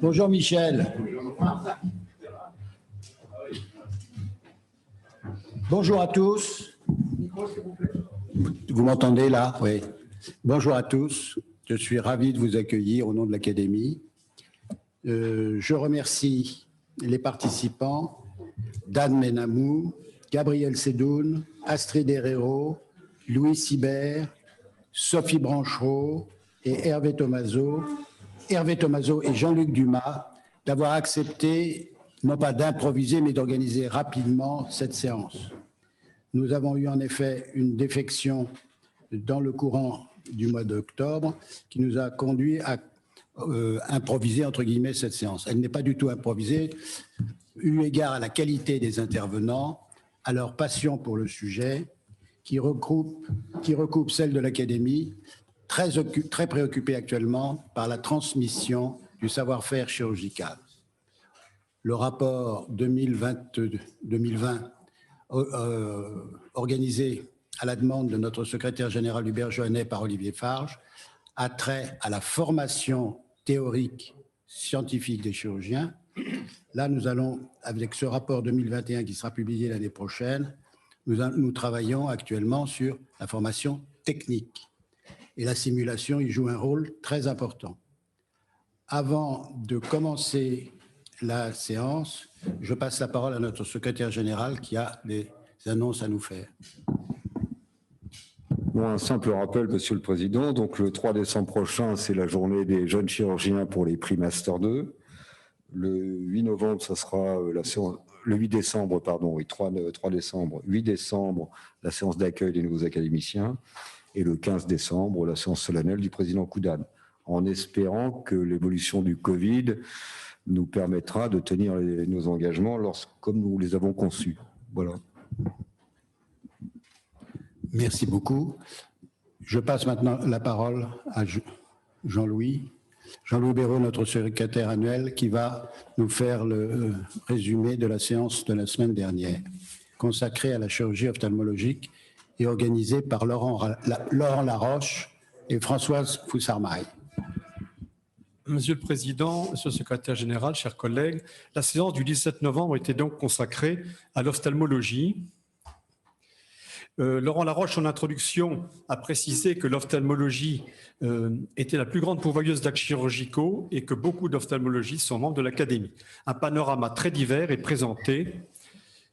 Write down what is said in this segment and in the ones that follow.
Bonjour Michel. Bonjour à tous. Vous m'entendez là? Oui. Bonjour à tous. Je suis ravi de vous accueillir au nom de l'Académie. Je remercie les participants, Dan Menamou, Gabriel Sedoun, Astrid Herrero, Louis Sibert, Sophie Branchereau et Hervé Tomaso et Jean-Luc Dumas d'avoir accepté, non pas d'improviser, mais d'organiser rapidement cette séance. Nous avons eu en effet une défection dans le courant du mois d'octobre qui nous a conduit à improviser, entre guillemets, cette séance. Elle n'est pas du tout improvisée, eu égard à la qualité des intervenants, à leur passion pour le sujet, qui recoupe celle de l'Académie, très préoccupée actuellement par la transmission du savoir-faire chirurgical. Le rapport 2020 organisé à la demande de notre secrétaire général Hubert Joannet par Olivier Farge a trait à la formation théorique scientifique des chirurgiens. Là, nous allons, avec ce rapport 2021 qui sera publié l'année prochaine, nous travaillons actuellement sur la formation technique. Et la simulation y joue un rôle très important. Avant de commencer la séance, je passe la parole à notre secrétaire général qui a des annonces à nous faire. Bon, un simple rappel, Monsieur le Président. Donc, le 3 décembre prochain, c'est la journée des jeunes chirurgiens pour les prix Master 2. Le 8 novembre, ça sera la séance. Le 8 décembre, pardon, oui, 3 décembre, 8 décembre, la séance d'accueil des nouveaux académiciens. Et le 15 décembre, la séance solennelle du président Koudane, en espérant que l'évolution du Covid nous permettra de tenir nos engagements comme nous les avons conçus. Voilà. Merci beaucoup. Je passe maintenant la parole à Jean-Louis Béraud, notre secrétaire annuel, qui va nous faire le résumé de la séance de la semaine dernière, consacrée à la chirurgie ophtalmologique et organisée par Laurent Laroche et Françoise Foussarmaille. Monsieur le Président, Monsieur le Secrétaire général, chers collègues, la séance du 17 novembre était donc consacrée à l'ophtalmologie. Laurent Laroche, en introduction, a précisé que l'ophtalmologie était la plus grande pourvoyeuse d'actes chirurgicaux et que beaucoup d'ophtalmologistes sont membres de l'Académie. Un panorama très divers est présenté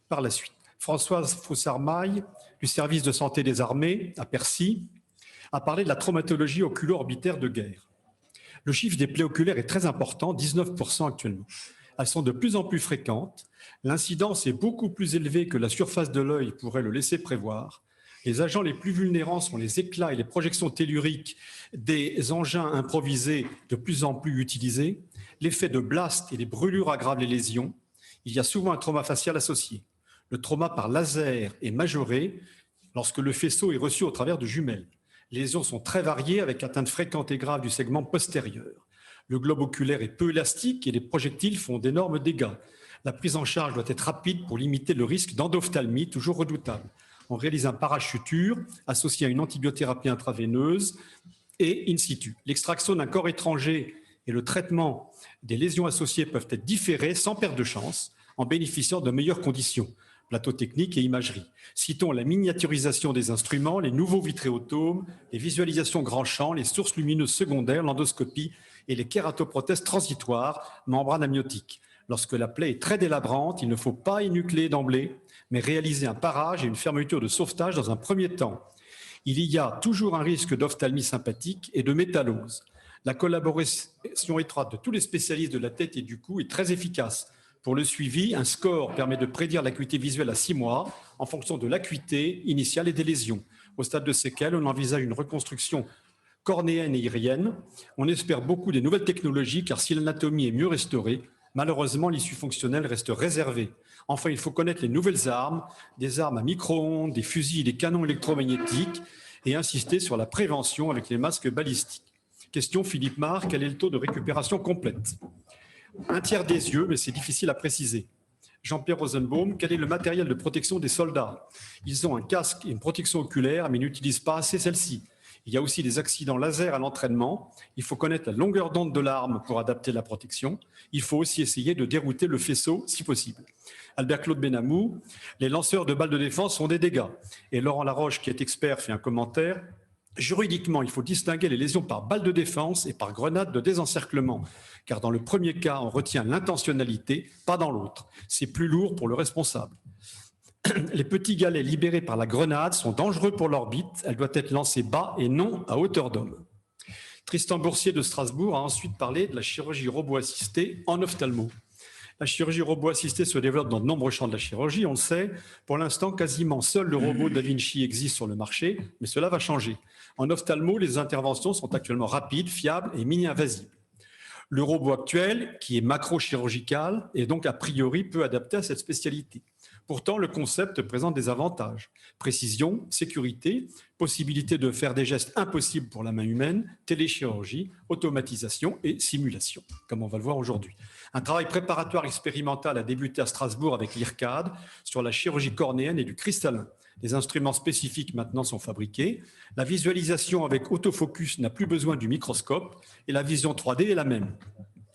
par la suite. Françoise Foussarmaille, du service de santé des armées à Percy, a parlé de la traumatologie oculo-orbitaire de guerre. Le chiffre des plaies oculaires est très important, 19% actuellement. Elles sont de plus en plus fréquentes. L'incidence est beaucoup plus élevée que la surface de l'œil pourrait le laisser prévoir. Les agents les plus vulnérables sont les éclats et les projections telluriques des engins improvisés de plus en plus utilisés. L'effet de blast et les brûlures aggravent les lésions. Il y a souvent un trauma facial associé. Le trauma par laser est majoré lorsque le faisceau est reçu au travers de jumelles. Les lésions sont très variées avec atteinte fréquente et grave du segment postérieur. Le globe oculaire est peu élastique et les projectiles font d'énormes dégâts. La prise en charge doit être rapide pour limiter le risque d'endophtalmie, toujours redoutable. On réalise un parachuture associé à une antibiothérapie intraveineuse et in situ. L'extraction d'un corps étranger et le traitement des lésions associées peuvent être différés sans perte de chance en bénéficiant de meilleures conditions, plateau technique et imagerie. Citons la miniaturisation des instruments, les nouveaux vitréotomes, les visualisations grand champ, les sources lumineuses secondaires, l'endoscopie et les kératoprothèses transitoires, membrane amniotique. Lorsque la plaie est très délabrante, il ne faut pas énucléer d'emblée, mais réaliser un parage et une fermeture de sauvetage dans un premier temps. Il y a toujours un risque d'ophtalmie sympathique et de métallose. La collaboration étroite de tous les spécialistes de la tête et du cou est très efficace. Pour le suivi, un score permet de prédire l'acuité visuelle à 6 mois en fonction de l'acuité initiale et des lésions. Au stade de séquelles, on envisage une reconstruction cornéenne et irienne. On espère beaucoup des nouvelles technologies car si l'anatomie est mieux restaurée, malheureusement, l'issue fonctionnelle reste réservée. Enfin, il faut connaître les nouvelles armes, des armes à micro-ondes, des fusils, des canons électromagnétiques et insister sur la prévention avec les masques balistiques. Question Philippe Marc, quel est le taux de récupération complète? Un tiers des yeux, mais c'est difficile à préciser. Jean-Pierre Rosenbaum, quel est le matériel de protection des soldats? Ils ont un casque et une protection oculaire, mais n'utilisent pas assez celle-ci. Il y a aussi des accidents laser à l'entraînement. Il faut connaître la longueur d'onde de l'arme pour adapter la protection. Il faut aussi essayer de dérouter le faisceau si possible. Albert-Claude Benamou, les lanceurs de balles de défense sont des dégâts. Et Laurent Laroche, qui est expert, fait un commentaire. Juridiquement, il faut distinguer les lésions par balle de défense et par grenade de désencerclement, car dans le premier cas, on retient l'intentionnalité, pas dans l'autre. C'est plus lourd pour le responsable. Les petits galets libérés par la grenade sont dangereux pour l'orbite. Elle doit être lancée bas et non à hauteur d'homme. Tristan Boursier de Strasbourg a ensuite parlé de la chirurgie robot-assistée en ophtalmo. La chirurgie robot-assistée se développe dans de nombreux champs de la chirurgie, on le sait. Pour l'instant, quasiment seul le robot Da Vinci existe sur le marché, mais cela va changer. En ophtalmo, les interventions sont actuellement rapides, fiables et mini-invasives. Le robot actuel, qui est macro-chirurgical, est donc a priori peu adapté à cette spécialité. Pourtant, le concept présente des avantages. Précision, sécurité, possibilité de faire des gestes impossibles pour la main humaine, téléchirurgie, automatisation et simulation, comme on va le voir aujourd'hui. Un travail préparatoire expérimental a débuté à Strasbourg avec l'IRCAD sur la chirurgie cornéenne et du cristallin. Des instruments spécifiques maintenant sont fabriqués. La visualisation avec autofocus n'a plus besoin du microscope et la vision 3D est la même.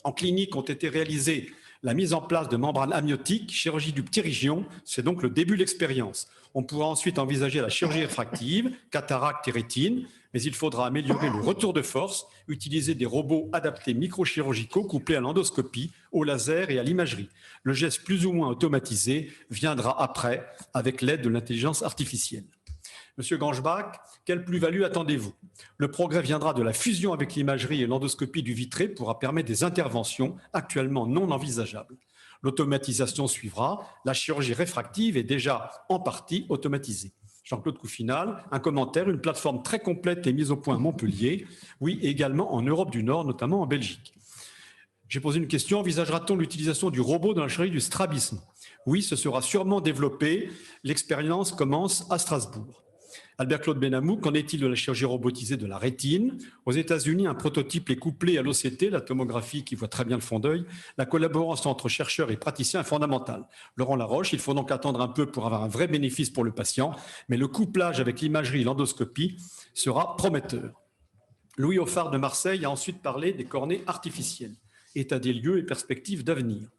En clinique ont été réalisées la mise en place de membranes amniotiques, chirurgie du pterygion, c'est donc le début de l'expérience. On pourra ensuite envisager la chirurgie réfractive, cataracte et rétine, mais il faudra améliorer le retour de force, utiliser des robots adaptés microchirurgicaux couplés à l'endoscopie, au laser et à l'imagerie. Le geste plus ou moins automatisé viendra après avec l'aide de l'intelligence artificielle. Monsieur Gangebach, quelle plus-value attendez-vous? Le progrès viendra de la fusion avec l'imagerie et l'endoscopie du vitré pourra permettre des interventions actuellement non envisageables. L'automatisation suivra. La chirurgie réfractive est déjà en partie automatisée. Jean-Claude Couffinal, un commentaire, une plateforme très complète est mise au point à Montpellier, oui, et également en Europe du Nord, notamment en Belgique. J'ai posé une question, envisagera-t-on l'utilisation du robot dans la chirurgie du strabisme? Oui, ce sera sûrement développé. L'expérience commence à Strasbourg. Albert-Claude Benamou, qu'en est-il de la chirurgie robotisée de la rétine? Aux États-Unis, un prototype est couplé à l'OCT, la tomographie qui voit très bien le fond d'œil. La collaboration entre chercheurs et praticiens est fondamentale. Laurent Laroche, il faut donc attendre un peu pour avoir un vrai bénéfice pour le patient, mais le couplage avec l'imagerie et l'endoscopie sera prometteur. Louis Offard de Marseille a ensuite parlé des cornées artificielles, état des lieux et perspectives d'avenir.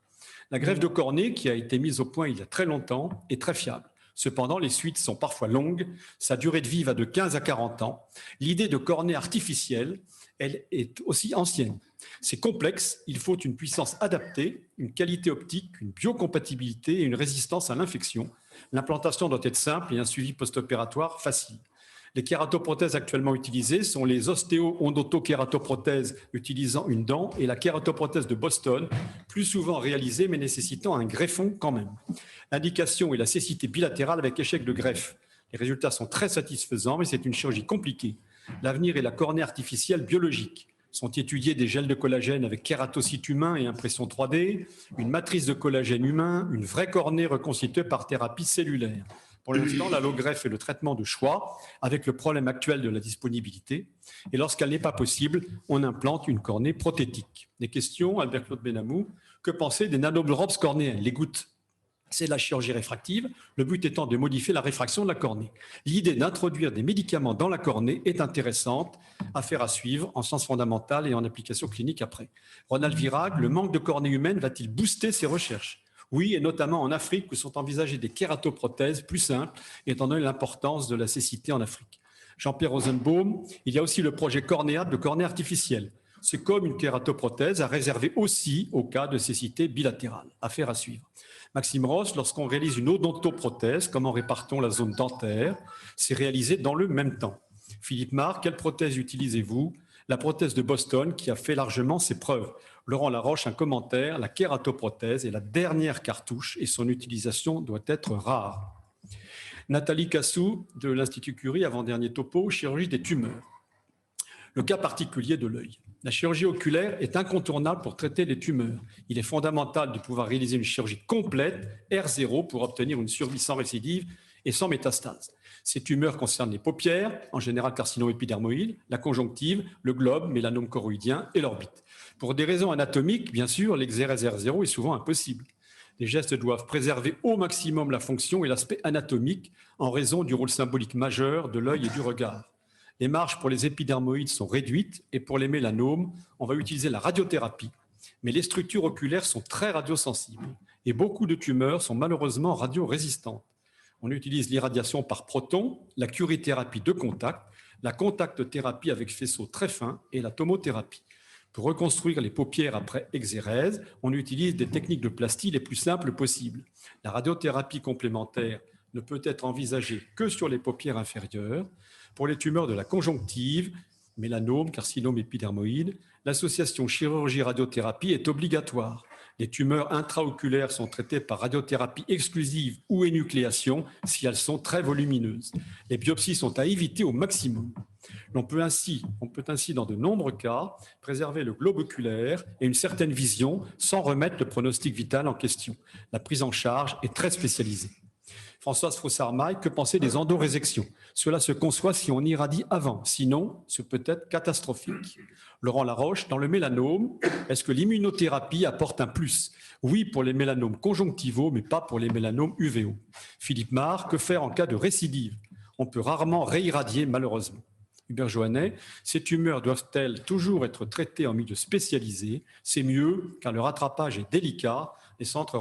La greffe de cornée, qui a été mise au point il y a très longtemps, est très fiable. Cependant, les suites sont parfois longues, sa durée de vie va de 15 à 40 ans. L'idée de cornée artificielle, elle est aussi ancienne. C'est complexe, il faut une puissance adaptée, une qualité optique, une biocompatibilité et une résistance à l'infection. L'implantation doit être simple et un suivi post-opératoire facile. Les kératoprothèses actuellement utilisées sont les ostéo-ondoto-kératoprothèses utilisant une dent et la kératoprothèse de Boston, plus souvent réalisée mais nécessitant un greffon quand même. L'indication est la cécité bilatérale avec échec de greffe. Les résultats sont très satisfaisants, mais c'est une chirurgie compliquée. L'avenir est la cornée artificielle biologique. Sont étudiés des gels de collagène avec kératocytes humains et impression 3D, une matrice de collagène humain, une vraie cornée reconstituée par thérapie cellulaire. Pour l'instant, l'allogreffe est le traitement de choix avec le problème actuel de la disponibilité. Et lorsqu'elle n'est pas possible, on implante une cornée prothétique. Des questions, Albert-Claude Benamou. Que penser des nanodrops cornéens, les gouttes? C'est la chirurgie réfractive, le but étant de modifier la réfraction de la cornée. L'idée d'introduire des médicaments dans la cornée est intéressante, affaire à suivre en sciences fondamentales et en application clinique après. Ronald Virag, le manque de cornée humaine va-t-il booster ces recherches? Oui, et notamment en Afrique où sont envisagées des kératoprothèses plus simples, étant donné l'importance de la cécité en Afrique. Jean-Pierre Rosenbaum, il y a aussi le projet cornéa de cornée artificielle. C'est comme une kératoprothèse à réserver aussi au cas de cécité bilatérale. Affaire à suivre. Maxime Ross, lorsqu'on réalise une odontoprothèse, comment répartons la zone dentaire? C'est réalisé dans le même temps. Philippe Marc, quelle prothèse utilisez-vous? La prothèse de Boston qui a fait largement ses preuves. Laurent Laroche, un commentaire, la kératoprothèse est la dernière cartouche et son utilisation doit être rare. Nathalie Cassou de l'Institut Curie, avant-dernier topo, chirurgie des tumeurs. Le cas particulier de l'œil. La chirurgie oculaire est incontournable pour traiter les tumeurs. Il est fondamental de pouvoir réaliser une chirurgie complète, R0, pour obtenir une survie sans récidive et sans métastase. Ces tumeurs concernent les paupières, en général carcinome épidermoïde, la conjonctive, le globe, mélanome choroïdien et l'orbite. Pour des raisons anatomiques, bien sûr, l'exérèse R0 est souvent impossible. Les gestes doivent préserver au maximum la fonction et l'aspect anatomique en raison du rôle symbolique majeur de l'œil et du regard. Les marges pour les épidermoïdes sont réduites et pour les mélanomes, on va utiliser la radiothérapie. Mais les structures oculaires sont très radiosensibles et beaucoup de tumeurs sont malheureusement radiorésistantes. On utilise l'irradiation par protons, la curithérapie de contact, la contact-thérapie avec faisceaux très fins et la tomothérapie. Pour reconstruire les paupières après exérèse, on utilise des techniques de plastie les plus simples possibles. La radiothérapie complémentaire ne peut être envisagée que sur les paupières inférieures. Pour les tumeurs de la conjonctive, mélanome, carcinome épidermoïde, l'association chirurgie-radiothérapie est obligatoire. Les tumeurs intraoculaires sont traitées par radiothérapie exclusive ou énucléation si elles sont très volumineuses. Les biopsies sont à éviter au maximum. On peut ainsi, dans de nombreux cas, préserver le globe oculaire et une certaine vision sans remettre le pronostic vital en question. La prise en charge est très spécialisée. Françoise Froussard-Maille, que penser des endorésections? Cela se conçoit si on irradie avant, sinon ce peut être catastrophique. Laurent Laroche, dans le mélanome, est-ce que l'immunothérapie apporte un plus? Oui, pour les mélanomes conjonctivaux, mais pas pour les mélanomes uvéaux. Philippe Marr, que faire en cas de récidive? On peut rarement réirradier, malheureusement. Hubert Joannet, ces tumeurs doivent-elles toujours être traitées en milieu spécialisé? C'est mieux, car le rattrapage est délicat. Les centres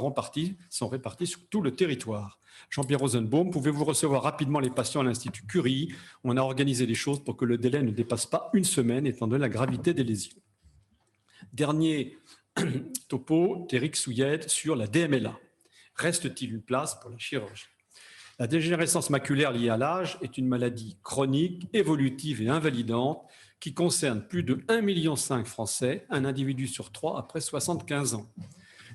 sont répartis sur tout le territoire. Jean-Pierre Rosenbaum, pouvez-vous recevoir rapidement les patients à l'Institut Curie? On a organisé les choses pour que le délai ne dépasse pas une semaine, étant donné la gravité des lésions. Dernier topo d'Éric Souillette sur la DMLA. Reste-t-il une place pour la chirurgie? La dégénérescence maculaire liée à l'âge est une maladie chronique, évolutive et invalidante qui concerne plus de 1,5 million de Français, un individu sur 3 après 75 ans.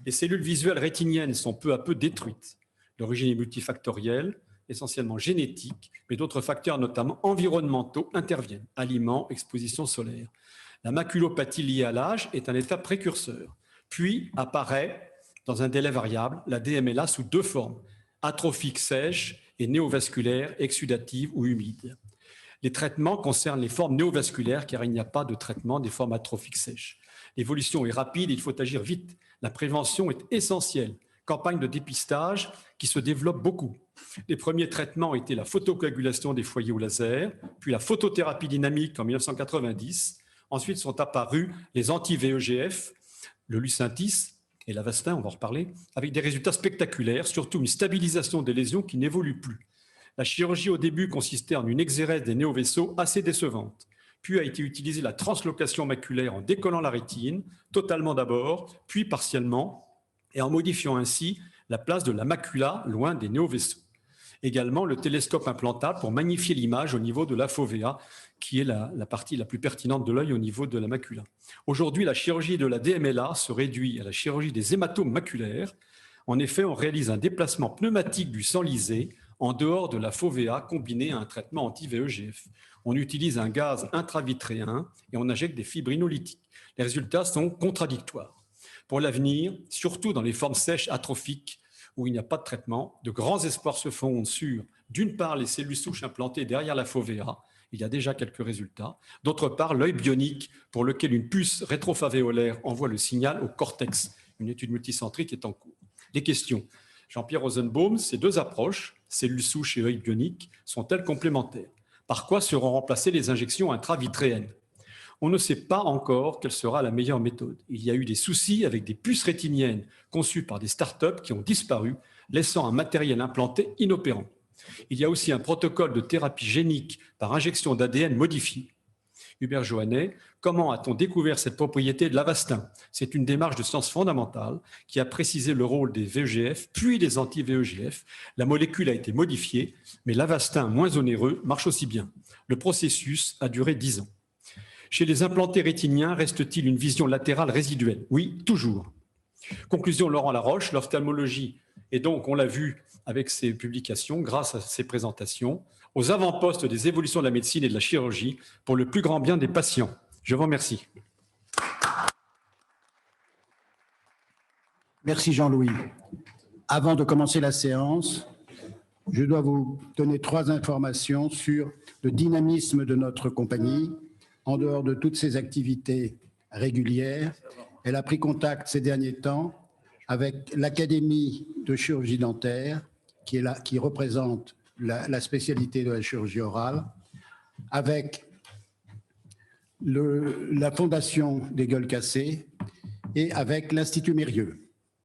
Les cellules visuelles rétiniennes sont peu à peu détruites. L'origine est multifactorielle, essentiellement génétique, mais d'autres facteurs, notamment environnementaux, interviennent. Aliments, exposition solaire. La maculopathie liée à l'âge est un état précurseur. Puis apparaît, dans un délai variable, la DMLA sous deux formes, atrophique sèche et néovasculaire, exsudative ou humide. Les traitements concernent les formes néovasculaires car il n'y a pas de traitement des formes atrophiques sèches. L'évolution est rapide et il faut agir vite. La prévention est essentielle. Campagne de dépistage qui se développe beaucoup. Les premiers traitements étaient la photocoagulation des foyers au laser, puis la photothérapie dynamique en 1990. Ensuite sont apparus les anti-VEGF, le Lucentis et l'Avastin, on va en reparler, avec des résultats spectaculaires, surtout une stabilisation des lésions qui n'évoluent plus. La chirurgie au début consistait en une exérèse des néovaisseaux assez décevante. Puis a été utilisée la translocation maculaire en décollant la rétine, totalement d'abord, puis partiellement, et en modifiant ainsi la place de la macula loin des néovaisseaux. Également, le télescope implantable pour magnifier l'image au niveau de la fovea, qui est la partie la plus pertinente de l'œil au niveau de la macula. Aujourd'hui, la chirurgie de la DMLA se réduit à la chirurgie des hématomes maculaires. En effet, on réalise un déplacement pneumatique du sang lysé en dehors de la fovea combiné à un traitement anti-VEGF. On utilise un gaz intravitréen et on injecte des fibrinolytiques. Les résultats sont contradictoires. Pour l'avenir, surtout dans les formes sèches atrophiques où il n'y a pas de traitement, de grands espoirs se fondent sur, d'une part, les cellules souches implantées derrière la fovea, il y a déjà quelques résultats, d'autre part, l'œil bionique pour lequel une puce rétrofavéolaire envoie le signal au cortex. Une étude multicentrique est en cours. Les questions. Jean-Pierre Rosenbaum, ces deux approches, cellules souches et œil bionique, sont-elles complémentaires? Par quoi seront remplacées les injections intravitréennes? On ne sait pas encore quelle sera la meilleure méthode. Il y a eu des soucis avec des puces rétiniennes conçues par des startups qui ont disparu, laissant un matériel implanté inopérant. Il y a aussi un protocole de thérapie génique par injection d'ADN modifié. Hubert Joannet, comment a-t-on découvert cette propriété de l'Avastin? C'est une démarche de science fondamentale qui a précisé le rôle des VEGF, puis des anti-VEGF. La molécule a été modifiée, mais l'Avastin, moins onéreux, marche aussi bien. Le processus a duré 10 ans. Chez les implantés rétiniens, reste-t-il une vision latérale résiduelle? Oui, toujours. Conclusion, Laurent Laroche, l'ophtalmologie, et donc on l'a vu avec ses publications, grâce à ses présentations, aux avant-postes des évolutions de la médecine et de la chirurgie pour le plus grand bien des patients. Je vous remercie. Merci Jean-Louis. Avant de commencer la séance, je dois vous donner 3 informations sur le dynamisme de notre compagnie. En dehors de toutes ses activités régulières, elle a pris contact ces derniers temps avec l'Académie de chirurgie dentaire, qui représente la spécialité de la chirurgie orale, avec la Fondation des Gueules Cassées et avec l'Institut Mérieux.